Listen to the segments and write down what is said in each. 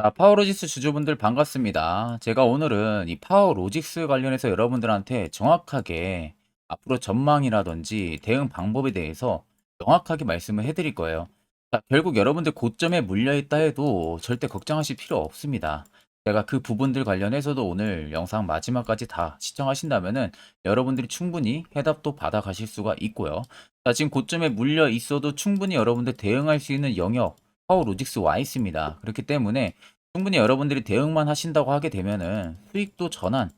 자, 파워로직스 주주분들 반갑습니다. 제가 오늘은 이 파워로직스 관련해서 여러분들한테 정확하게 앞으로 전망이라든지 대응 방법에 대해서 정확하게 말씀을 해드릴 거예요. 자, 결국 여러분들 고점에 물려있다 해도 절대 걱정하실 필요 없습니다. 제가 그 부분들 관련해서도 오늘 영상 마지막까지 다 시청하신다면은 여러분들이 충분히 해답도 받아가실 수가 있고요. 자, 지금 고점에 물려 있어도 충분히 여러분들 대응할 수 있는 영역 파워로직스 와 있습니다. 그렇기 때문에 충분히 여러분들이 대응만 하신다고 하게 되면은 수익도 전환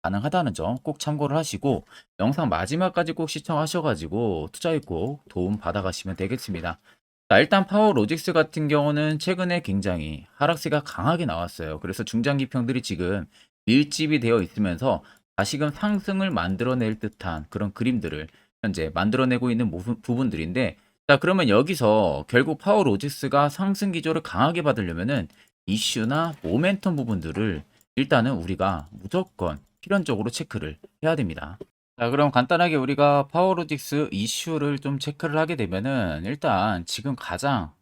가능하다는 점 꼭 참고를 하시고 영상 마지막까지 꼭 시청하셔가지고 투자에 꼭 도움 받아가시면 되겠습니다. 자, 일단 파워로직스 같은 경우는 최근에 굉장히 하락세가 강하게 나왔어요. 그래서 중장기평들이 지금 밀집이 되어 있으면서 다시금 상승을 만들어낼 듯한 그런 그림들을 현재 만들어내고 있는 부분들인데, 자, 그러면 여기서 결국 파워로직스가 상승 기조를 강하게 받으려면은 이슈나 모멘텀 부분들을 일단은 우리가 무조건 필연적으로 체크를 해야 됩니다. 자, 그럼 간단하게 우리가 파워로직스 이슈를 좀 체크를 하게 되면은 일단 지금 가장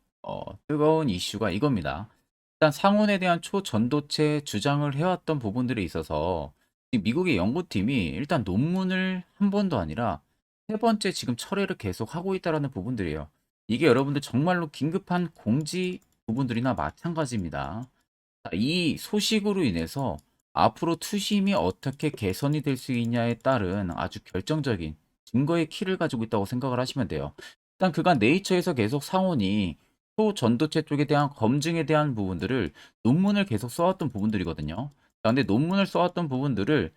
뜨거운 이슈가 이겁니다. 일단 상온에 대한 초전도체 주장을 해왔던 부분들이 있어서 이 미국의 연구팀이 일단 논문을 한 번도 아니라 세 번째 지금 철회를 계속 하고 있다라는 부분들이에요. 이게 여러분들 정말로 긴급한 공지 부분들이나 마찬가지입니다. 자, 이 소식으로 인해서 앞으로 투심이 어떻게 개선이 될 수 있냐에 따른 아주 결정적인 증거의 키를 가지고 있다고 생각을 하시면 돼요. 일단 그간 네이처에서 계속 상온이 초전도체 쪽에 대한 검증에 대한 부분들을 논문을 계속 써왔던 부분들이거든요. 자, 근데 논문을 써왔던 부분들을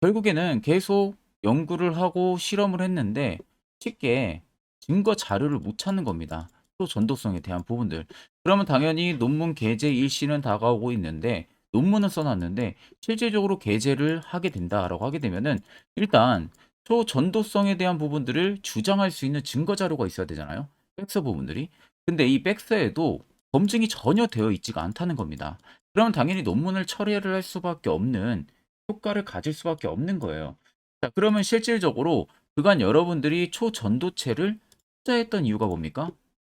결국에는 계속 연구를 하고 실험을 했는데 쉽게 증거 자료를 못 찾는 겁니다. 또 전도성에 대한 부분들. 그러면 당연히 논문 게재 일시는 다가오고 있는데 논문은 써놨는데 실질적으로 게재를 하게 된다라고 하게 되면은 일단 초전도성에 대한 부분들을 주장할 수 있는 증거 자료가 있어야 되잖아요. 백서 부분들이. 근데 이 백서에도 검증이 전혀 되어 있지가 않다는 겁니다. 그러면 당연히 논문을 철회를 할 수밖에 없는 효과를 가질 수밖에 없는 거예요. 자, 그러면 실질적으로 그간 여러분들이 초전도체를 투자했던 이유가 뭡니까?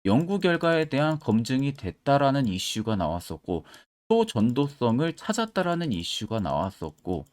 연구 결과에 대한 검증이 됐다라는 이슈가 나왔었고, 초전도성을 찾았다라는 이슈가 나왔었고,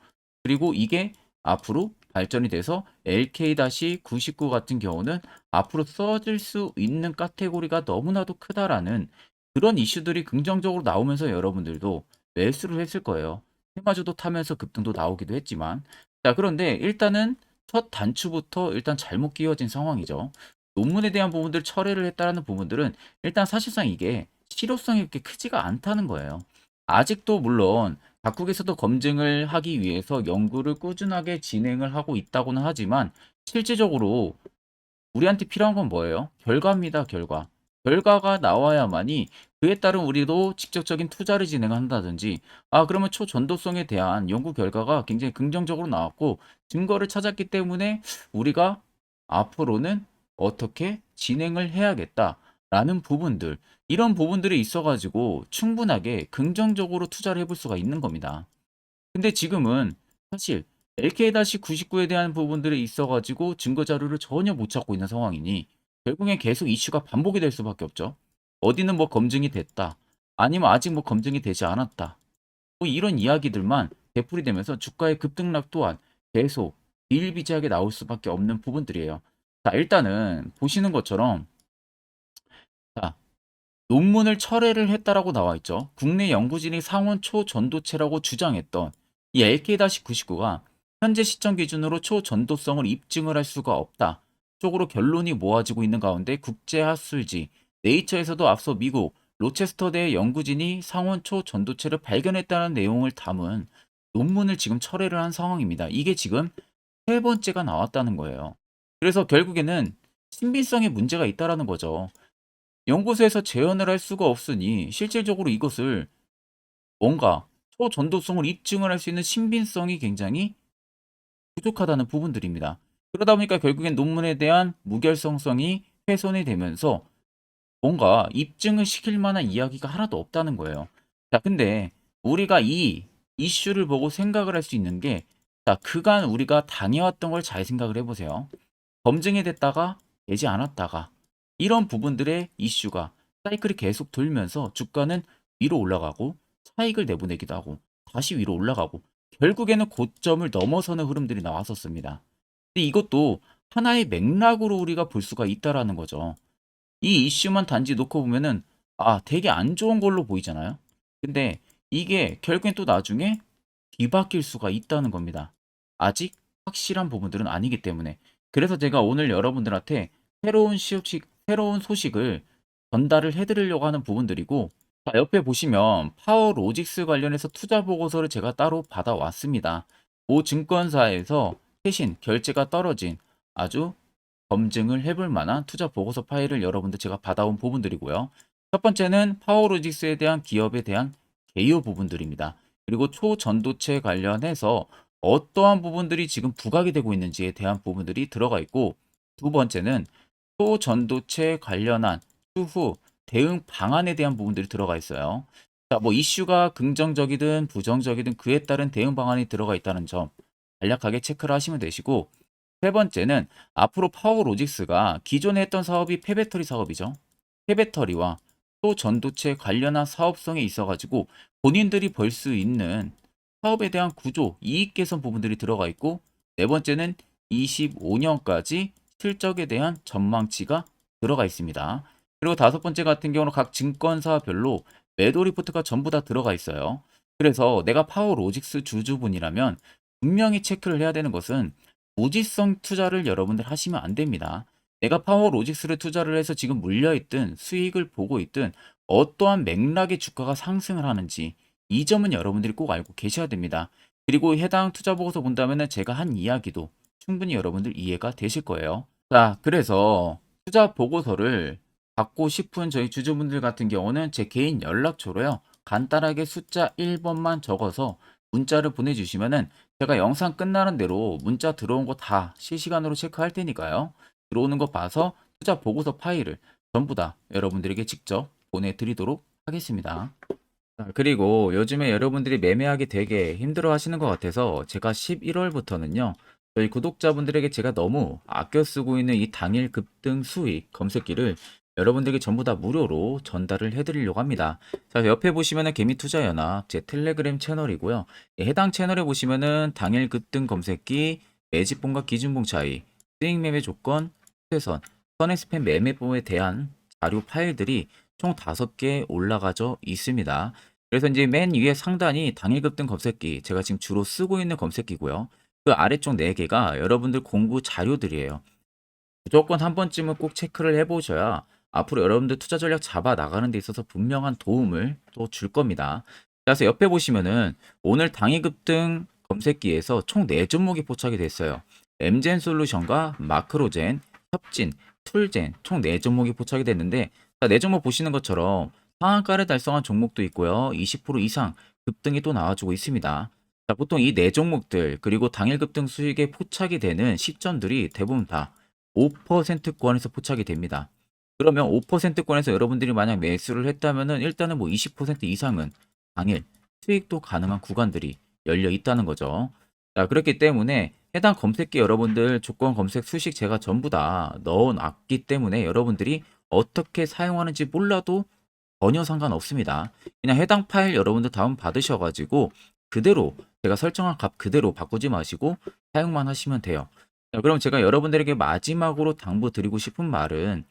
그리고 이게 앞으로 발전이 돼서 LK-99 같은 경우는 앞으로 써질 수 있는 카테고리가 너무나도 크다라는 그런 이슈들이 긍정적으로 나오면서 여러분들도 매수를 했을 거예요. 테마주도 타면서 급등도 나오기도 했지만, 자, 그런데 일단은 첫 단추부터 일단 잘못 끼워진 상황이죠. 논문에 대한 부분들 철회를 했다라는 부분들은 일단 사실상 이게 실효성이 그렇게 크지가 않다는 거예요. 아직도 물론 각국에서도 검증을 하기 위해서 연구를 꾸준하게 진행을 하고 있다고는 하지만 실질적으로 우리한테 필요한 건 뭐예요? 결과입니다, 결과. 결과가 나와야만이 그에 따른 우리도 직접적인 투자를 진행한다든지, 아, 그러면 초전도성에 대한 연구 결과가 굉장히 긍정적으로 나왔고, 증거를 찾았기 때문에 우리가 앞으로는 어떻게 진행을 해야겠다라는 부분들, 이런 부분들이 있어가지고 충분하게 긍정적으로 투자를 해볼 수가 있는 겁니다. 근데 지금은 사실 LK-99에 대한 부분들이 있어가지고 증거 자료를 전혀 못 찾고 있는 상황이니 결국엔 계속 이슈가 반복이 될 수밖에 없죠. 어디는 뭐 검증이 됐다. 아니면 아직 뭐 검증이 되지 않았다. 뭐 이런 이야기들만 되풀이 되면서 주가의 급등락 또한 계속 비일비재하게 나올 수밖에 없는 부분들이에요. 자, 일단은 보시는 것처럼 자, 논문을 철회를 했다라고 나와 있죠. 국내 연구진이 상온 초전도체라고 주장했던 이 LK-99가 현재 시점 기준으로 초전도성을 입증을 할 수가 없다 쪽으로 결론이 모아지고 있는 가운데 국제학술지 네이처에서도 앞서 미국 로체스터대 연구진이 상온 초전도체를 발견했다는 내용을 담은 논문을 지금 철회를 한 상황입니다. 이게 지금 세 번째가 나왔다는 거예요. 그래서 결국에는 신빙성에 문제가 있다라는 거죠. 연구소에서 재현을 할 수가 없으니 실질적으로 이것을 뭔가 초전도성을 입증을 할 수 있는 신빙성이 굉장히 부족하다는 부분들입니다. 그러다 보니까 결국엔 논문에 대한 무결성성이 훼손이 되면서 뭔가 입증을 시킬 만한 이야기가 하나도 없다는 거예요. 자, 근데 우리가 이 이슈를 보고 생각을 할 수 있는 게, 자, 그간 우리가 당해왔던 걸 잘 생각을 해보세요. 검증이 됐다가 되지 않았다가 이런 부분들의 이슈가 사이클이 계속 돌면서 주가는 위로 올라가고 차익을 내보내기도 하고 다시 위로 올라가고 결국에는 고점을 넘어서는 흐름들이 나왔었습니다. 근데 이것도 하나의 맥락으로 우리가 볼 수가 있다라는 거죠. 이 이슈만 단지 놓고 보면은 되게 안 좋은 걸로 보이잖아요. 근데 이게 결국엔 또 나중에 뒤바뀔 수가 있다는 겁니다. 아직 확실한 부분들은 아니기 때문에. 그래서 제가 오늘 여러분들한테 새로운 소식을 전달을 해 드리려고 하는 부분들이고, 자, 옆에 보시면 파워로직스 관련해서 투자 보고서를 제가 따로 받아왔습니다. 모 증권사에서 최신 결제가 떨어진 아주 검증을 해볼 만한 투자 보고서 파일을 여러분들 제가 받아온 부분들이고요. 첫 번째는 파워로직스에 대한 기업에 대한 개요 부분들입니다. 그리고 초전도체 관련해서 어떠한 부분들이 지금 부각이 되고 있는지에 대한 부분들이 들어가 있고, 두 번째는 초전도체 관련한 추후 대응 방안에 대한 부분들이 들어가 있어요. 자, 뭐 이슈가 긍정적이든 부정적이든 그에 따른 대응 방안이 들어가 있다는 점 간략하게 체크를 하시면 되시고, 세 번째는 앞으로 파워로직스가 기존에 했던 사업이 폐배터리 사업이죠. 폐배터리와 또 전도체 관련한 사업성에 있어 가지고 본인들이 벌 수 있는 사업에 대한 구조, 이익 개선 부분들이 들어가 있고, 네 번째는 25년까지 실적에 대한 전망치가 들어가 있습니다. 그리고 다섯 번째 같은 경우는 각 증권사별로 매도 리포트가 전부 다 들어가 있어요. 그래서 내가 파워로직스 주주분이라면 분명히 체크를 해야 되는 것은 무지성 투자를 여러분들 하시면 안 됩니다. 내가 파워로직스를 투자를 해서 지금 물려있든 수익을 보고 있든 어떠한 맥락의 주가가 상승을 하는지 이 점은 여러분들이 꼭 알고 계셔야 됩니다. 그리고 해당 투자 보고서 본다면 제가 한 이야기도 충분히 여러분들 이해가 되실 거예요. 자, 그래서 투자 보고서를 받고 싶은 저희 주주분들 같은 경우는 제 개인 연락처로요. 간단하게 숫자 1번만 적어서 문자를 보내주시면은 제가 영상 끝나는 대로 문자 들어온 거 다 실시간으로 체크할 테니까요. 들어오는 거 봐서 투자 보고서 파일을 전부 다 여러분들에게 직접 보내드리도록 하겠습니다. 자, 그리고 요즘에 여러분들이 매매하기 되게 힘들어 하시는 것 같아서 제가 11월부터는요, 저희 구독자분들에게 제가 너무 아껴 쓰고 있는 이 당일 급등 수익 검색기를 여러분들에게 전부 다 무료로 전달을 해드리려고 합니다. 자, 옆에 보시면은 개미투자연합 제 텔레그램 채널이고요. 해당 채널에 보시면은 당일 급등 검색기, 매집봉과 기준봉 차이, 수익 매매 조건, 추세선, 선행 스팸 매매법에 대한 자료 파일들이 총 5개 올라가져 있습니다. 그래서 이제 맨 위에 상단이 당일 급등 검색기, 제가 지금 주로 쓰고 있는 검색기고요. 그 아래쪽 4개가 여러분들 공부 자료들이에요. 무조건 한 번쯤은 꼭 체크를 해보셔야 앞으로 여러분들 투자 전략 잡아 나가는 데 있어서 분명한 도움을 또 줄 겁니다. 그래서 옆에 보시면은 오늘 당일 급등 검색기에서 총 4종목이 포착이 됐어요. 엠젠 솔루션과 마크로젠, 협진, 툴젠 총 4종목이 포착이 됐는데, 자, 4종목 보시는 것처럼 상한가를 달성한 종목도 있고요. 20% 이상 급등이 또 나와주고 있습니다. 자, 보통 이 4종목들 그리고 당일 급등 수익에 포착이 되는 시점들이 대부분 다 5%권에서 포착이 됩니다. 그러면 5%권에서 여러분들이 만약 매수를 했다면은 일단은 뭐 20% 이상은 당일 수익도 가능한 구간들이 열려 있다는 거죠. 자, 그렇기 때문에 해당 검색기 여러분들 조건 검색 수식 제가 전부 다 넣어 놨기 때문에 여러분들이 어떻게 사용하는지 몰라도 전혀 상관없습니다. 그냥 해당 파일 여러분들 다운 받으셔 가지고 그대로 제가 설정한 값 그대로 바꾸지 마시고 사용만 하시면 돼요. 자, 그럼 제가 여러분들에게 마지막으로 당부드리고 싶은 말은,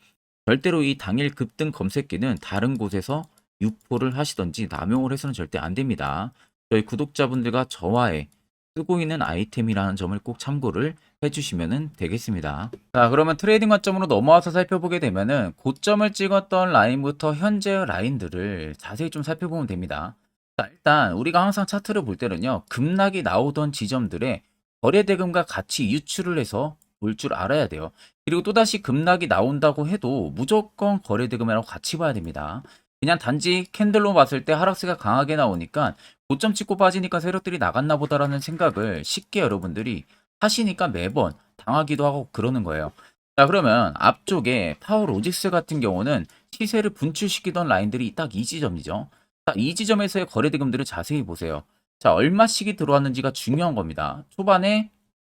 절대로 이 당일 급등 검색기는 다른 곳에서 유포를 하시든지 남용을 해서는 절대 안 됩니다. 저희 구독자분들과 저와의 쓰고 있는 아이템이라는 점을 꼭 참고를 해주시면 되겠습니다. 자, 그러면 트레이딩 관점으로 넘어와서 살펴보게 되면은 고점을 찍었던 라인부터 현재 라인들을 자세히 좀 살펴보면 됩니다. 자, 일단 우리가 항상 차트를 볼 때는요, 급락이 나오던 지점들에 거래대금과 같이 유출을 해서 볼 줄 알아야 돼요. 그리고 또다시 급락이 나온다고 해도 무조건 거래대금이라고 같이 봐야 됩니다. 그냥 단지 캔들로 봤을 때 하락세가 강하게 나오니까 고점 찍고 빠지니까 세력들이 나갔나 보다라는 생각을 쉽게 여러분들이 하시니까 매번 당하기도 하고 그러는 거예요. 자, 그러면 앞쪽에 파워로직스 같은 경우는 시세를 분출시키던 라인들이 딱 이 지점이죠. 자, 이 지점에서의 거래대금들을 자세히 보세요. 자, 얼마씩이 들어왔는지가 중요한 겁니다. 초반에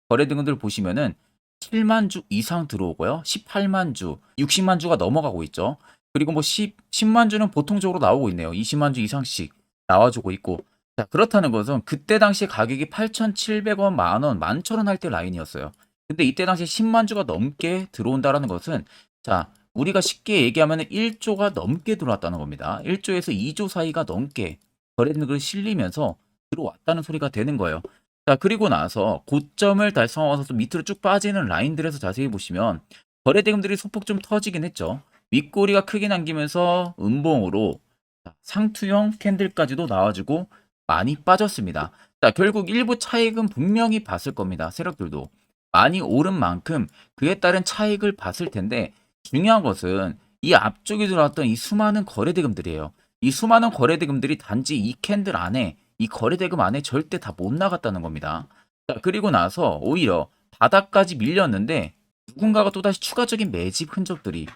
거래대금들 보시면은 7만 주 이상 들어오고요. 18만 주, 60만 주가 넘어가고 있죠. 그리고 뭐 10만 주는 보통적으로 나오고 있네요. 20만 주 이상씩. 나와주고 있고. 자, 그렇다는 것은 그때 당시 가격이 8,700원, 만원, 11,000원 할 때 라인이었어요. 근데 이때 당시 10만 주가 넘게 들어온다라는 것은, 자, 우리가 쉽게 얘기하면 1조가 넘게 들어왔다는 겁니다. 1조에서 2조 사이가 넘게 거래등을 실리면서 들어왔다는 소리가 되는 거예요. 자, 그리고 나서 고점을 달성하고서 좀 밑으로 쭉 빠지는 라인들에서 자세히 보시면 거래 대금들이 소폭 좀 터지긴 했죠. 윗꼬리가 크게 남기면서 음봉으로 상투형 캔들까지도 나와주고 많이 빠졌습니다. 자, 결국 일부 차익은 분명히 봤을 겁니다. 세력들도 많이 오른 만큼 그에 따른 차익을 봤을 텐데, 중요한 것은 이 앞쪽에 들어왔던 이 수많은 거래 대금들이에요. 이 수많은 거래 대금들이 단지 이 캔들 안에, 이 거래 대금 안에 절대 다 못 나갔다는 겁니다. 자, 그리고 나서 오히려 바닥까지 밀렸는데 누군가가 또다시 추가적인 매집 흔적들이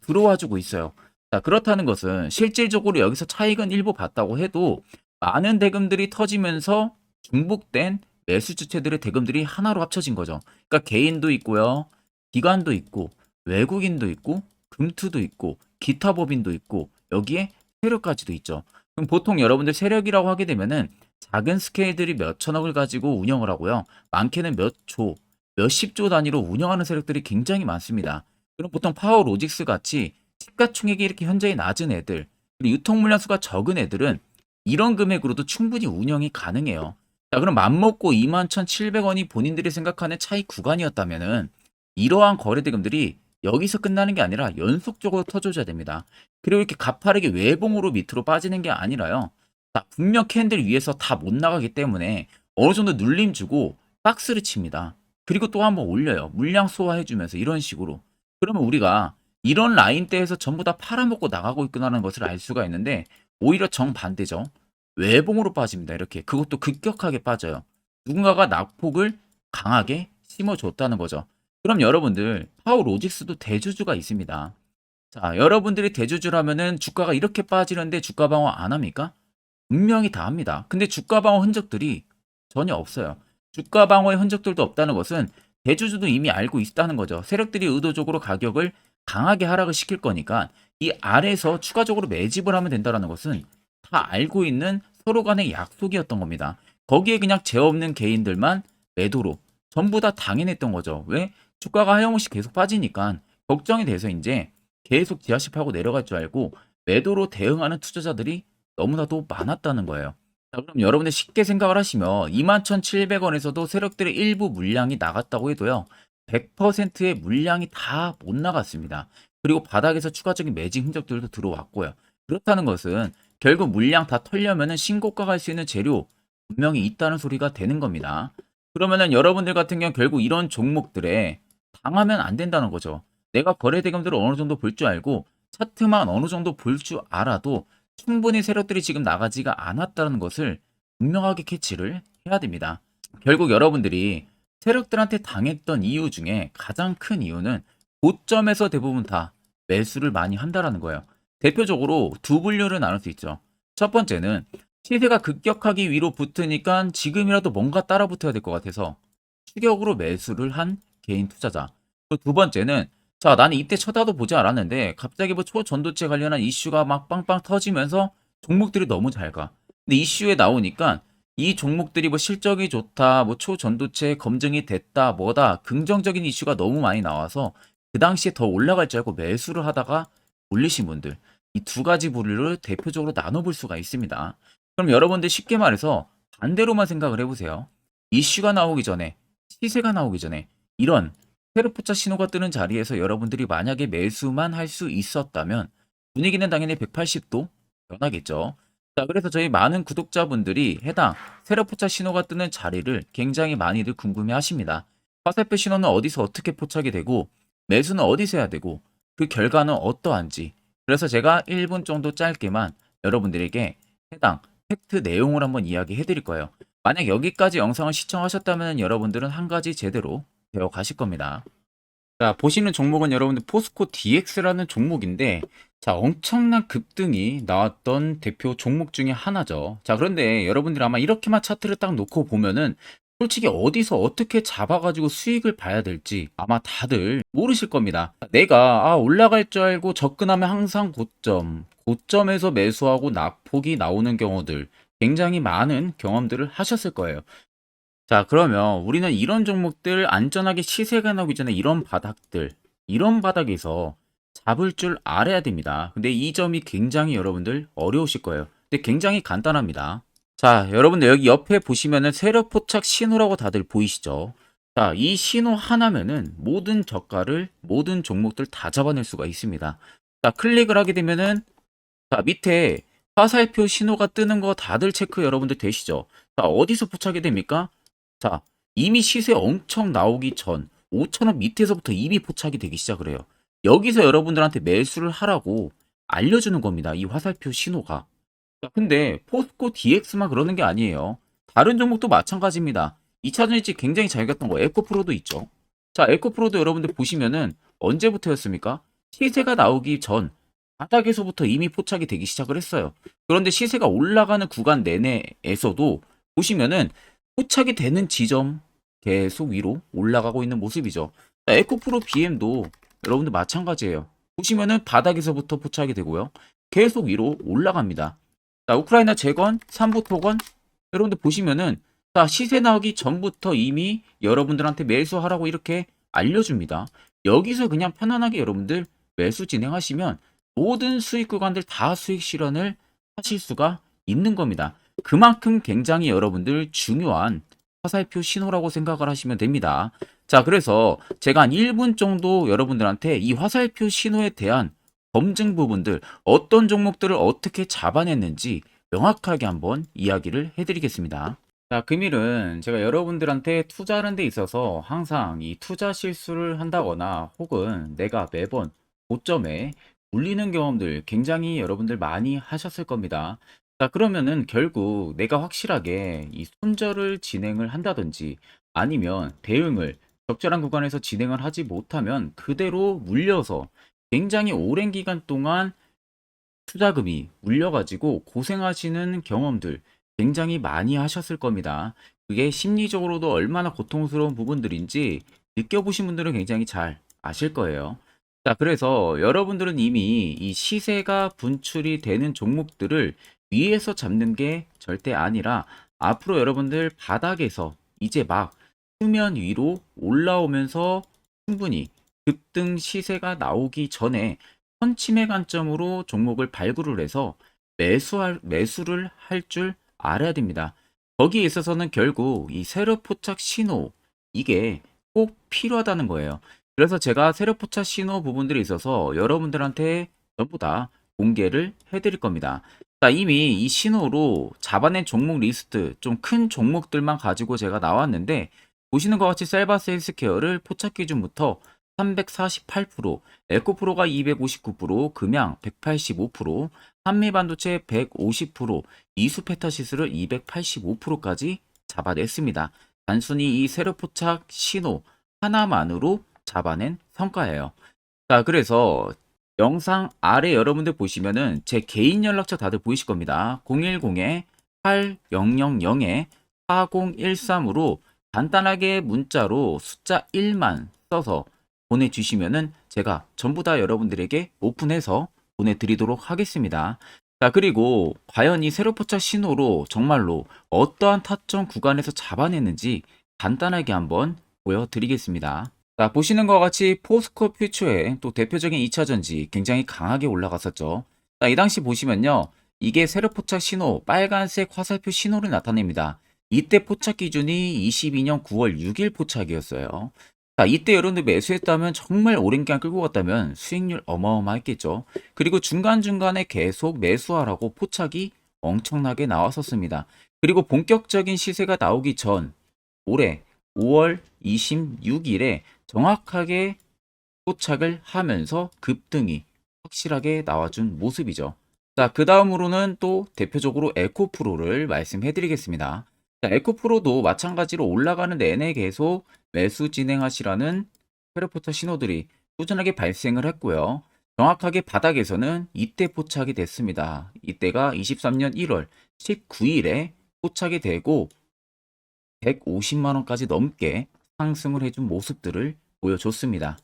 들어와주고 있어요. 자, 그렇다는 것은 실질적으로 여기서 차익은 일부 봤다고 해도 많은 대금들이 터지면서 중복된 매수 주체들의 대금들이 하나로 합쳐진 거죠. 그러니까 개인도 있고요, 기관도 있고, 외국인도 있고, 금투도 있고, 기타 법인도 있고, 여기에 세력까지도 있죠. 그럼 보통 여러분들 세력이라고 하게 되면은 작은 스케일들이 몇 천억을 가지고 운영을 하고요. 많게는 몇 조, 몇십 조 단위로 운영하는 세력들이 굉장히 많습니다. 그럼 보통 파워로직스 같이 시가총액이 이렇게 현저히 낮은 애들, 그리고 유통 물량 수가 적은 애들은 이런 금액으로도 충분히 운영이 가능해요. 자, 그럼 맘먹고 21,700원이 본인들이 생각하는 차익 구간이었다면은 이러한 거래 대금들이 여기서 끝나는 게 아니라 연속적으로 터져줘야 됩니다. 그리고 이렇게 가파르게 외봉으로 밑으로 빠지는 게 아니라요. 자, 분명 캔들 위에서 다 못 나가기 때문에 어느 정도 눌림 주고 박스를 칩니다. 그리고 또 한번 올려요. 물량 소화해주면서 이런 식으로. 그러면 우리가 이런 라인대에서 전부 다 팔아먹고 나가고 있구나라는 것을 알 수가 있는데, 오히려 정반대죠. 외봉으로 빠집니다. 이렇게. 그것도 급격하게 빠져요. 누군가가 낙폭을 강하게 심어줬다는 거죠. 그럼 여러분들 파워로직스도 대주주가 있습니다. 자, 여러분들이 대주주라면은 주가가 이렇게 빠지는데 주가 방어 안 합니까? 분명히 다 합니다. 근데 주가 방어 흔적들이 전혀 없어요. 주가 방어의 흔적들도 없다는 것은 대주주도 이미 알고 있다는 거죠. 세력들이 의도적으로 가격을 강하게 하락을 시킬 거니까 이 아래에서 추가적으로 매집을 하면 된다는 것은 다 알고 있는 서로 간의 약속이었던 겁니다. 거기에 그냥 죄 없는 개인들만 매도로 전부 다 당연했던 거죠. 왜? 주가가 하염없이 계속 빠지니까 걱정이 돼서 이제 계속 지하식 하고 내려갈 줄 알고 매도로 대응하는 투자자들이 너무나도 많았다는 거예요. 자, 그럼 여러분들 쉽게 생각을 하시면 21,700원에서도 세력들의 일부 물량이 나갔다고 해도요. 100%의 물량이 다 못 나갔습니다. 그리고 바닥에서 추가적인 매직 흔적들도 들어왔고요. 그렇다는 것은 결국 물량 다 털려면은 신고가 갈 수 있는 재료 분명히 있다는 소리가 되는 겁니다. 그러면은 여러분들 같은 경우 결국 이런 종목들에 당하면 안 된다는 거죠. 내가 거래 대금들을 어느 정도 볼 줄 알고 차트만 어느 정도 볼 줄 알아도 충분히 세력들이 지금 나가지가 않았다는 것을 분명하게 캐치를 해야 됩니다. 결국 여러분들이 세력들한테 당했던 이유 중에 가장 큰 이유는 고점에서 대부분 다 매수를 많이 한다라는 거예요. 대표적으로 두 분류를 나눌 수 있죠. 첫 번째는 시세가 급격하게 위로 붙으니까 지금이라도 뭔가 따라 붙어야 될 것 같아서 추격으로 매수를 한 개인 투자자. 또 두 번째는, 자, 나는 이때 쳐다도 보지 않았는데 갑자기 뭐 초전도체 관련한 이슈가 막 빵빵 터지면서 종목들이 너무 잘 가. 근데 이슈에 나오니까 이 종목들이 뭐 실적이 좋다, 뭐 초전도체 검증이 됐다, 뭐다, 긍정적인 이슈가 너무 많이 나와서 그 당시에 더 올라갈 줄 알고 매수를 하다가 올리신 분들. 이 두 가지 부류를 대표적으로 나눠볼 수가 있습니다. 그럼 여러분들 쉽게 말해서 반대로만 생각을 해보세요. 이슈가 나오기 전에, 시세가 나오기 전에 이런 페르포차 신호가 뜨는 자리에서 여러분들이 만약에 매수만 할 수 있었다면 분위기는 당연히 180도 변하겠죠. 자, 그래서 저희 많은 구독자분들이 해당 세르포차 신호가 뜨는 자리를 굉장히 많이들 궁금해 하십니다. 화살표 신호는 어디서 어떻게 포착이 되고 매수는 어디서 해야 되고 그 결과는 어떠한지. 그래서 제가 1분 정도 짧게만 여러분들에게 해당 팩트 내용을 한번 이야기해 드릴 거예요. 만약 여기까지 영상을 시청하셨다면 여러분들은 한 가지 제대로 배워 가실 겁니다. 자, 보시는 종목은 여러분들 포스코 DX라는 종목인데, 자, 엄청난 급등이 나왔던 대표 종목 중에 하나죠. 자, 그런데 여러분들이 아마 이렇게만 차트를 딱 놓고 보면은 솔직히 어디서 어떻게 잡아가지고 수익을 봐야 될지 아마 다들 모르실 겁니다. 내가 올라갈 줄 알고 접근하면 항상 고점에서 매수하고 낙폭이 나오는 경우들 굉장히 많은 경험들을 하셨을 거예요. 자, 그러면 우리는 이런 종목들 안전하게 시세가 나오기 전에 이런 바닥에서 잡을 줄 알아야 됩니다. 근데 이 점이 굉장히 여러분들 어려우실 거예요. 근데 굉장히 간단합니다. 자, 여러분들 여기 옆에 보시면은 세력 포착 신호라고 다들 보이시죠? 자, 이 신호 하나면은 모든 저가를 모든 종목들 다 잡아낼 수가 있습니다. 자, 클릭을 하게 되면은 자, 밑에 화살표 신호가 뜨는 거 다들 체크 여러분들 되시죠? 자, 어디서 포착이 됩니까? 자, 이미 시세 엄청 나오기 전 5,000원 밑에서부터 이미 포착이 되기 시작을 해요. 여기서 여러분들한테 매수를 하라고 알려주는 겁니다. 이 화살표 신호가. 자, 근데 포스코 DX만 그러는 게 아니에요. 다른 종목도 마찬가지입니다. 2차전 일찍 굉장히 잘 갔던 거 에코프로도 있죠. 자, 에코프로도 여러분들 보시면은 언제부터였습니까? 시세가 나오기 전 바닥에서부터 이미 포착이 되기 시작을 했어요. 그런데 시세가 올라가는 구간 내내에서도 보시면은 포착이 되는 지점 계속 위로 올라가고 있는 모습이죠. 자, 에코프로 BM도 여러분들 마찬가지예요. 보시면은 바닥에서부터 포착이 되고요. 계속 위로 올라갑니다. 자, 우크라이나 재건, 삼부 토건 여러분들 보시면은 자, 시세 나오기 전부터 이미 여러분들한테 매수하라고 이렇게 알려줍니다. 여기서 그냥 편안하게 여러분들 매수 진행하시면 모든 수익 구간들 다 수익 실현을 하실 수가 있는 겁니다. 그만큼 굉장히 여러분들 중요한 화살표 신호라고 생각을 하시면 됩니다. 자, 그래서 제가 한 1분 정도 여러분들한테 이 화살표 신호에 대한 검증 부분들, 어떤 종목들을 어떻게 잡아냈는지 명확하게 한번 이야기를 해드리겠습니다. 자, 금일은 제가 여러분들한테 투자하는 데 있어서 항상 이 투자 실수를 한다거나 혹은 내가 매번 고점에 물리는 경험들 굉장히 여러분들 많이 하셨을 겁니다. 자, 그러면은 결국 내가 확실하게 이 손절을 진행을 한다든지 아니면 대응을 적절한 구간에서 진행을 하지 못하면 그대로 물려서 굉장히 오랜 기간 동안 투자금이 물려가지고 고생하시는 경험들 굉장히 많이 하셨을 겁니다. 그게 심리적으로도 얼마나 고통스러운 부분들인지 느껴보신 분들은 굉장히 잘 아실 거예요. 자, 그래서 여러분들은 이미 이 시세가 분출이 되는 종목들을 위에서 잡는 게 절대 아니라 앞으로 여러분들 바닥에서 이제 막 수면 위로 올라오면서 충분히 급등 시세가 나오기 전에 선침의 관점으로 종목을 발굴을 해서 매수를 할 줄 알아야 됩니다. 거기에 있어서는 결국 이 세력 포착 신호 이게 꼭 필요하다는 거예요. 그래서 제가 세력 포착 신호 부분들이 있어서 여러분들한테 전부 다 공개를 해드릴 겁니다. 자, 이미 이 신호로 잡아낸 종목 리스트 좀 큰 종목들만 가지고 제가 나왔는데 보시는 것 같이 셀바스 헬스케어를 포착 기준부터 348%, 에코프로가 259%, 금양 185%, 한미반도체 150%, 이수페타시스를 285%까지 잡아냈습니다. 단순히 이 세력포착 신호 하나만으로 잡아낸 성과예요. 자, 그래서 영상 아래 여러분들 보시면은 제 개인 연락처 다들 보이실 겁니다. 010-8013-4013으로 간단하게 문자로 숫자 1만 써서 보내주시면은 제가 전부 다 여러분들에게 오픈해서 보내드리도록 하겠습니다. 자, 그리고 과연 이 세로포착 신호로 정말로 어떠한 타점 구간에서 잡아냈는지 간단하게 한번 보여드리겠습니다. 자, 보시는 것과 같이 포스코 퓨처의 또 대표적인 2차전지 굉장히 강하게 올라갔었죠. 자, 이 당시 보시면요. 이게 세력포착 신호, 빨간색 화살표 신호를 나타냅니다. 이때 포착 기준이 22년 9월 6일 포착이었어요. 자, 이때 여러분들 매수했다면 정말 오랜 기간 끌고 갔다면 수익률 어마어마했겠죠. 그리고 중간중간에 계속 매수하라고 포착이 엄청나게 나왔었습니다. 그리고 본격적인 시세가 나오기 전 올해 5월 26일에 정확하게 포착을 하면서 급등이 확실하게 나와준 모습이죠. 자, 그 다음으로는 또 대표적으로 에코프로를 말씀해 드리겠습니다. 자, 에코프로도 마찬가지로 올라가는 내내 계속 매수 진행하시라는 페르포터 신호들이 꾸준하게 발생을 했고요. 정확하게 바닥에서는 이때 포착이 됐습니다. 이때가 23년 1월 19일에 포착이 되고 150만 원까지 넘게 상승을 해준 모습들을 보여줬습니다.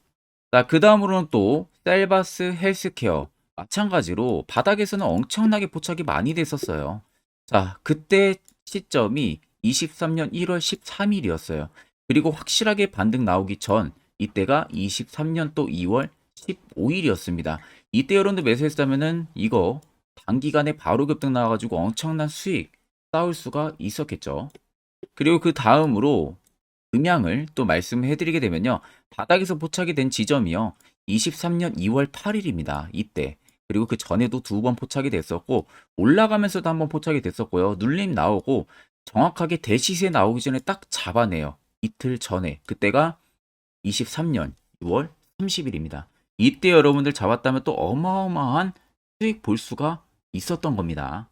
자, 그 다음으로는 또 셀바스 헬스케어. 마찬가지로 바닥에서는 엄청나게 포착이 많이 됐었어요. 자, 그때 시점이 23년 1월 13일이었어요. 그리고 확실하게 반등 나오기 전 이때가 23년 또 2월 15일이었습니다. 이때 여러분들 매수했다면은 이거 단기간에 바로 급등 나와가지고 엄청난 수익 쌓을 수가 있었겠죠. 그리고 그 다음으로 음향을 또 말씀해 드리게 되면요. 바닥에서 포착이 된 지점이요. 23년 2월 8일입니다. 이때. 그리고 그 전에도 두 번 포착이 됐었고 올라가면서도 한번 포착이 됐었고요. 눌림 나오고 정확하게 대시세 나오기 전에 딱 잡아내요. 이틀 전에. 그때가 23년 6월 30일입니다. 이때 여러분들 잡았다면 또 어마어마한 수익 볼 수가 있었던 겁니다.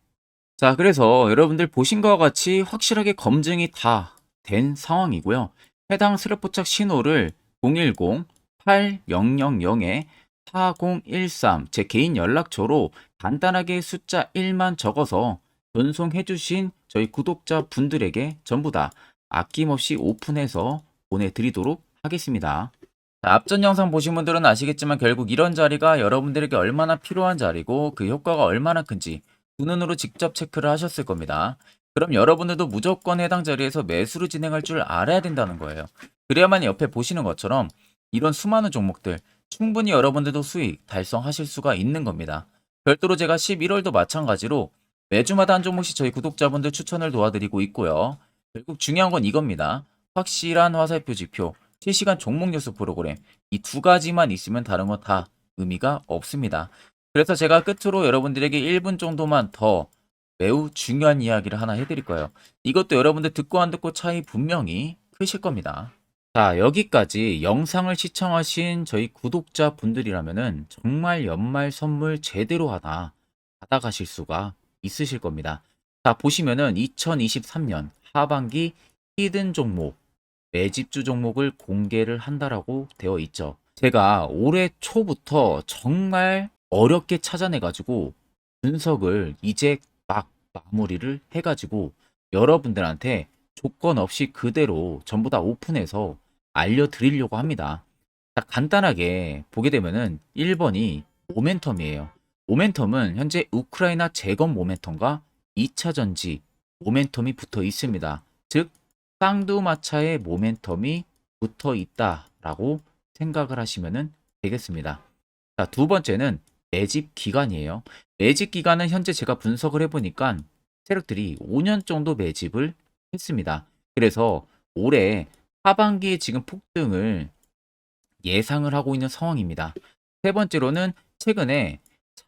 자, 그래서 여러분들 보신 것과 같이 확실하게 검증이 다 된 상황이고요. 해당 스랩 포착 신호를 010-8000-4013 제 개인 연락처로 간단하게 숫자 1만 적어서 전송해 주신 저희 구독자 분들에게 전부 다 아낌없이 오픈해서 보내드리도록 하겠습니다. 자, 앞전 영상 보신 분들은 아시겠지만 결국 이런 자리가 여러분들에게 얼마나 필요한 자리고 그 효과가 얼마나 큰지 두 눈으로 직접 체크를 하셨을 겁니다. 그럼 여러분들도 무조건 해당 자리에서 매수를 진행할 줄 알아야 된다는 거예요. 그래야만 옆에 보시는 것처럼 이런 수많은 종목들 충분히 여러분들도 수익 달성하실 수가 있는 겁니다. 별도로 제가 11월도 마찬가지로 매주마다 한 종목씩 저희 구독자분들 추천을 도와드리고 있고요. 결국 중요한 건 이겁니다. 확실한 화살표 지표, 실시간 종목 뉴스 프로그램 이 두 가지만 있으면 다른 건 다 의미가 없습니다. 그래서 제가 끝으로 여러분들에게 1분 정도만 더 매우 중요한 이야기를 하나 해드릴 거예요. 이것도 여러분들 듣고 안 듣고 차이 분명히 크실 겁니다. 자, 여기까지 영상을 시청하신 저희 구독자 분들이라면은 정말 연말 선물 제대로 하나 받아가실 수가 있으실 겁니다. 자, 보시면은 2023년 하반기 히든 종목, 매집주 종목을 공개를 한다라고 되어 있죠. 제가 올해 초부터 정말 어렵게 찾아내가지고 분석을 이제 막 마무리를 해가지고 여러분들한테 조건 없이 그대로 전부 다 오픈해서 알려드리려고 합니다. 자, 간단하게 보게 되면은 1번이 모멘텀이에요. 모멘텀은 현재 우크라이나 재건 모멘텀과 2차 전지 모멘텀이 붙어 있습니다. 즉 쌍두마차의 모멘텀이 붙어 있다라고 생각을 하시면 되겠습니다. 자, 두 번째는 매집 기간이에요. 매집 기간은 현재 제가 분석을 해보니까 세력들이 5년 정도 매집을 했습니다. 그래서 올해 하반기에 지금 폭등을 예상을 하고 있는 상황입니다. 세 번째로는 최근에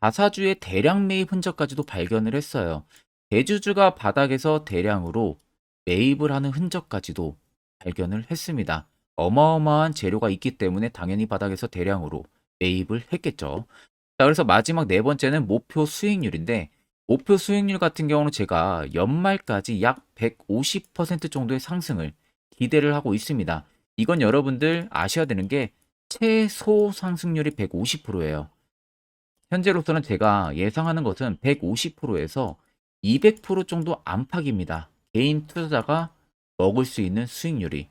자사주의 대량 매입 흔적까지도 발견을 했어요. 대주주가 바닥에서 대량으로 매입을 하는 흔적까지도 발견을 했습니다. 어마어마한 재료가 있기 때문에 당연히 바닥에서 대량으로 매입을 했겠죠. 자, 그래서 마지막 네 번째는 목표 수익률인데 목표 수익률 같은 경우는 제가 연말까지 약 150% 정도의 상승을 기대를 하고 있습니다. 이건 여러분들 아셔야 되는 게 최소 상승률이 150%예요. 현재로서는 제가 예상하는 것은 150%에서 200% 정도 안팎입니다. 개인 투자자가 먹을 수 있는 수익률이.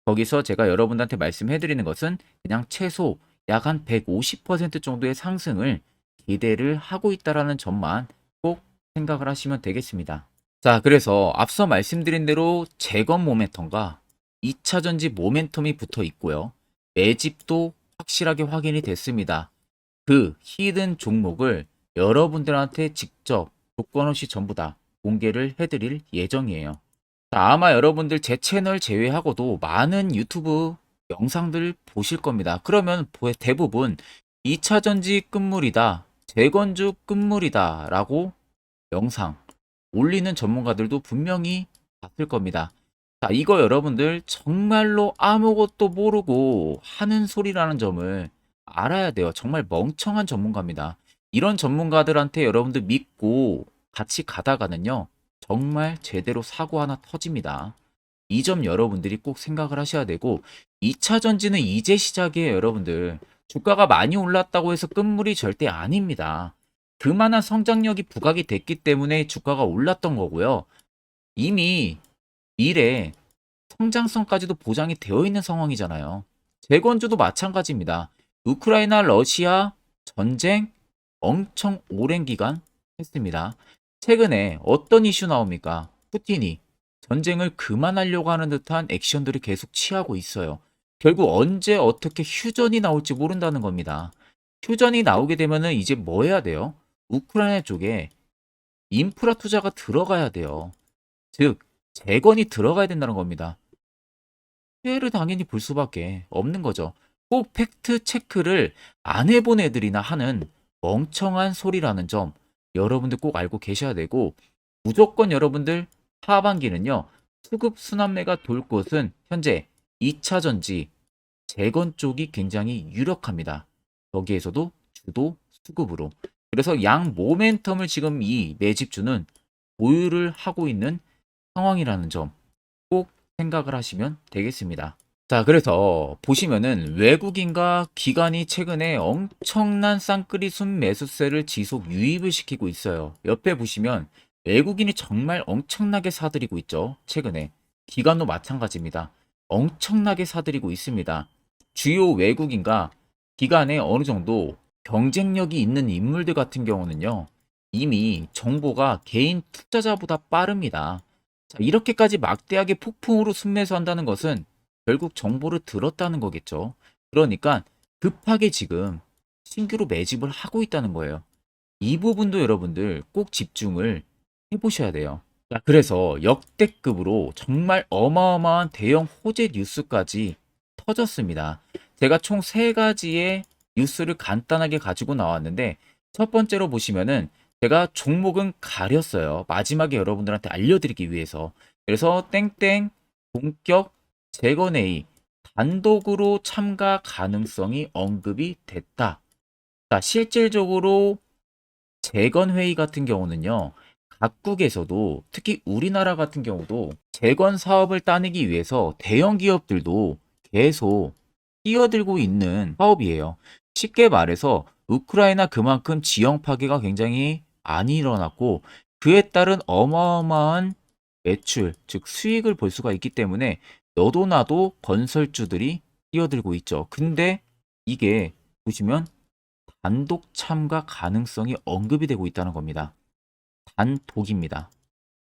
거기서 제가 여러분들한테 말씀해 드리는 것은 그냥 최소 약 한 150% 정도의 상승을 기대를 하고 있다라는 점만 꼭 생각을 하시면 되겠습니다. 자, 그래서 앞서 말씀드린 대로 재건 모멘텀과 2차 전지 모멘텀이 붙어 있고요. 매집도 확실하게 확인이 됐습니다. 그 히든 종목을 여러분들한테 직접 조건 없이 전부 다 공개를 해드릴 예정이에요. 자, 아마 여러분들 제 채널 제외하고도 많은 유튜브 영상들 보실 겁니다. 그러면 대부분 2차 전지 끝물이다, 재건주 끝물이다 라고 영상 올리는 전문가들도 분명히 봤을 겁니다. 자, 이거 여러분들 정말로 아무것도 모르고 하는 소리라는 점을 알아야 돼요. 정말 멍청한 전문가입니다. 이런 전문가들한테 여러분들 믿고 같이 가다가는요, 정말 제대로 사고 하나 터집니다. 이 점 여러분들이 꼭 생각을 하셔야 되고 2차 전지는 이제 시작이에요, 여러분들. 주가가 많이 올랐다고 해서 끝물이 절대 아닙니다. 그만한 성장력이 부각이 됐기 때문에 주가가 올랐던 거고요. 이미 미래 성장성까지도 보장이 되어 있는 상황이잖아요. 재건주도 마찬가지입니다. 우크라이나 러시아 전쟁 엄청 오랜 기간 했습니다. 최근에 어떤 이슈 나옵니까? 푸틴이 전쟁을 그만하려고 하는 듯한 액션들을 계속 취하고 있어요. 결국 언제 어떻게 휴전이 나올지 모른다는 겁니다. 휴전이 나오게 되면은 이제 뭐 해야 돼요? 우크라이나 쪽에 인프라 투자가 들어가야 돼요. 즉, 재건이 들어가야 된다는 겁니다. 피해를 당연히 볼 수밖에 없는 거죠. 꼭 팩트 체크를 안 해본 애들이나 하는 멍청한 소리라는 점 여러분들 꼭 알고 계셔야 되고, 무조건 여러분들 하반기는요, 수급 순환매가 돌 곳은 현재 2차 전지, 재건 쪽이 굉장히 유력합니다. 거기에서도 주도 수급으로. 그래서 양 모멘텀을 지금 이 매집주는 보유를 하고 있는 상황이라는 점 꼭 생각을 하시면 되겠습니다. 자, 그래서 보시면은 외국인과 기관이 최근에 엄청난 쌍끌이 순 매수세를 지속 유입을 시키고 있어요. 옆에 보시면 외국인이 정말 엄청나게 사들이고 있죠. 최근에. 기관도 마찬가지입니다. 엄청나게 사들이고 있습니다. 주요 외국인과 기관에 어느 정도 경쟁력이 있는 인물들 같은 경우는요, 이미 정보가 개인 투자자보다 빠릅니다. 자, 이렇게까지 막대하게 폭풍으로 순매수한다는 것은 결국 정보를 들었다는 거겠죠. 그러니까 급하게 지금 신규로 매집을 하고 있다는 거예요. 이 부분도 여러분들 꼭 집중을 해보셔야 돼요. 자, 그래서 역대급으로 정말 어마어마한 대형 호재 뉴스까지 터졌습니다. 제가 총 3가지의 뉴스를 간단하게 가지고 나왔는데, 첫 번째로 보시면은 제가 종목은 가렸어요. 마지막에 여러분들한테 알려드리기 위해서. 그래서 땡땡 본격 재건회의 단독으로 참가 가능성이 언급이 됐다. 자, 실질적으로 재건회의 같은 경우는요, 각국에서도 특히 우리나라 같은 경우도 재건 사업을 따내기 위해서 대형 기업들도 계속 뛰어들고 있는 사업이에요. 쉽게 말해서 우크라이나 그만큼 지형 파괴가 굉장히 많이 일어났고, 그에 따른 어마어마한 매출, 즉 수익을 볼 수가 있기 때문에 너도 나도 건설주들이 뛰어들고 있죠. 근데 이게 보시면 단독 참가 가능성이 언급이 되고 있다는 겁니다. 단독입니다.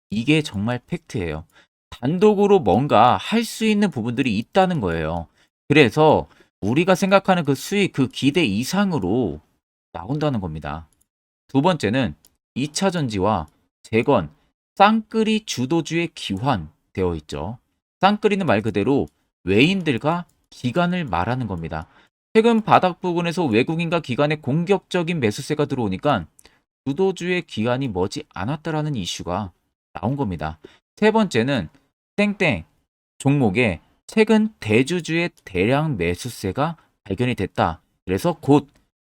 이게 정말 팩트예요. 단독으로 뭔가 할 수 있는 부분들이 있다는 거예요. 그래서 우리가 생각하는 그 수익, 그 기대 이상으로 나온다는 겁니다. 두 번째는 2차 전지와 재건, 쌍끌이 주도주의 기환되어 있죠. 쌍끌이는 말 그대로 외인들과 기관을 말하는 겁니다. 최근 바닥 부근에서 외국인과 기관의 공격적인 매수세가 들어오니까 주도주의 기관이 머지 않았다라는 이슈가 나온 겁니다. 세 번째는 땡땡 종목에 최근 대주주의 대량 매수세가 발견이 됐다. 그래서 곧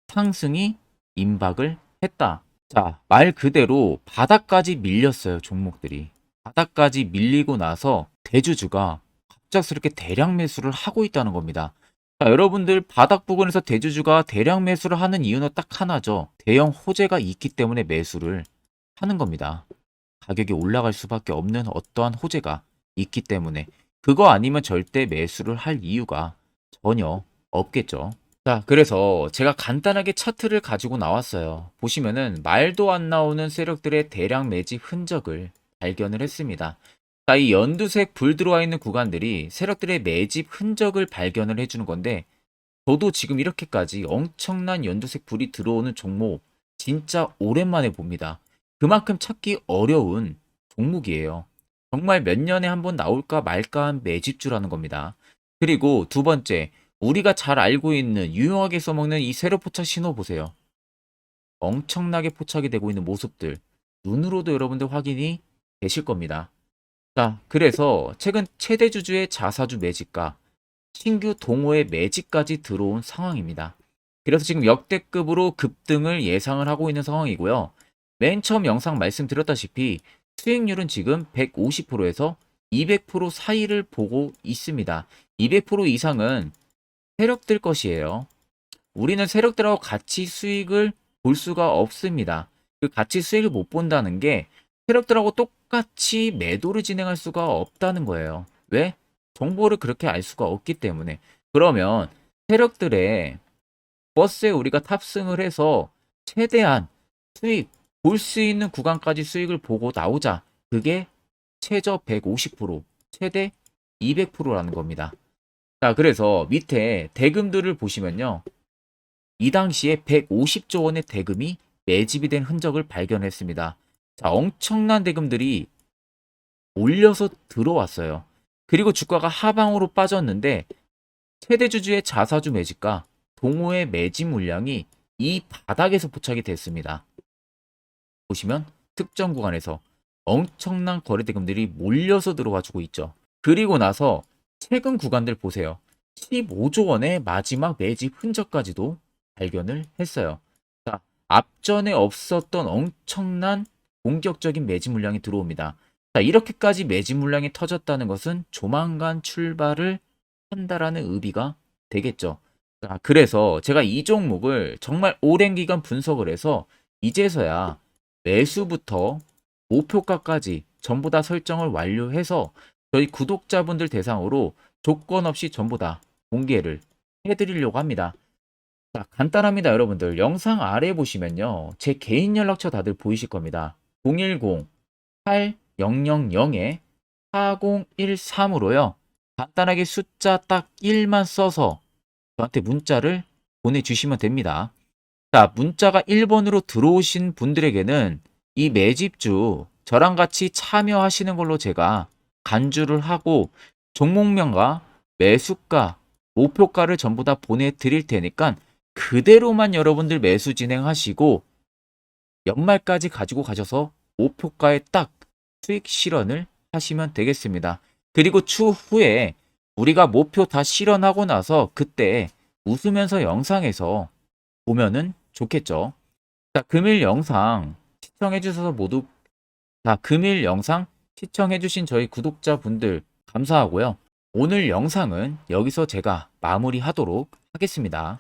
상승이 임박을 했다. 자, 말 그대로 바닥까지 밀렸어요, 종목들이. 바닥까지 밀리고 나서 대주주가 갑작스럽게 대량 매수를 하고 있다는 겁니다. 자, 여러분들 바닥 부근에서 대주주가 대량 매수를 하는 이유는 딱 하나죠. 대형 호재가 있기 때문에 매수를 하는 겁니다. 가격이 올라갈 수밖에 없는 어떠한 호재가 있기 때문에 그거 아니면 절대 매수를 할 이유가 전혀 없겠죠. 자, 그래서 제가 간단하게 차트를 가지고 나왔어요. 보시면은 말도 안 나오는 세력들의 대량 매집 흔적을 발견을 했습니다. 자, 이 연두색 불 들어와 있는 구간들이 세력들의 매집 흔적을 발견을 해주는 건데, 저도 지금 이렇게까지 엄청난 연두색 불이 들어오는 종목 진짜 오랜만에 봅니다. 그만큼 찾기 어려운 종목이에요. 정말 몇 년에 한 번 나올까 말까 한 매집주라는 겁니다. 그리고 두 번째, 우리가 잘 알고 있는 유용하게 써먹는 이 세로 포착 신호 보세요. 엄청나게 포착이 되고 있는 모습들 눈으로도 여러분들 확인이 되실 겁니다. 자, 그래서 최근 최대 주주의 자사주 매집과 신규 동호회 매집까지 들어온 상황입니다. 그래서 지금 역대급으로 급등을 예상을 하고 있는 상황이고요. 맨 처음 영상 말씀드렸다시피 수익률은 지금 150%에서 200% 사이를 보고 있습니다. 200% 이상은 세력들 것이에요. 우리는 세력들하고 같이 수익을 볼 수가 없습니다. 그 같이 수익을 못 본다는 게 세력들하고 똑같이 매도를 진행할 수가 없다는 거예요. 왜? 정보를 그렇게 알 수가 없기 때문에. 그러면 세력들의 버스에 우리가 탑승을 해서 최대한 수익, 볼 수 있는 구간까지 수익을 보고 나오자. 그게 최저 150%, 최대 200%라는 겁니다. 자, 그래서 밑에 대금들을 보시면요. 이 당시에 150조 원의 대금이 매집이 된 흔적을 발견했습니다. 자, 엄청난 대금들이 몰려서 들어왔어요. 그리고 주가가 하방으로 빠졌는데 최대 주주의 자사주 매집과 동호회 매집 물량이 이 바닥에서 포착이 됐습니다. 보시면 특정 구간에서 엄청난 거래 대금들이 몰려서 들어와 주고 있죠. 그리고 나서 최근 구간들 보세요. 15조 원의 마지막 매집 흔적까지도 발견을 했어요. 자, 앞전에 없었던 엄청난 공격적인 매집 물량이 들어옵니다. 자, 이렇게까지 매집 물량이 터졌다는 것은 조만간 출발을 한다라는 의미가 되겠죠. 자, 그래서 제가 이 종목을 정말 오랜 기간 분석을 해서 이제서야 매수부터 목표가까지 전부 다 설정을 완료해서 저희 구독자분들 대상으로 조건 없이 전부 다 공개를 해드리려고 합니다. 자, 간단합니다, 여러분들. 영상 아래 보시면요. 제 개인 연락처 다들 보이실 겁니다. 010-8013-4013으로요. 간단하게 숫자 딱 1만 써서 저한테 문자를 보내주시면 됩니다. 자, 문자가 1번으로 들어오신 분들에게는 이 매집주 저랑 같이 참여하시는 걸로 제가 간주를 하고 종목명과 매수가, 목표가를 전부 다 보내드릴 테니까 그대로만 여러분들 매수 진행하시고 연말까지 가지고 가셔서 목표가에 딱 수익 실현을 하시면 되겠습니다. 그리고 추후에 우리가 목표 다 실현하고 나서 그때 웃으면서 영상에서 보면은 좋겠죠. 자, 금일 영상 시청해 주셔서 모두 금일 영상 시청해 주신 저희 구독자분들 감사하고요. 오늘 영상은 여기서 제가 마무리하도록 하겠습니다.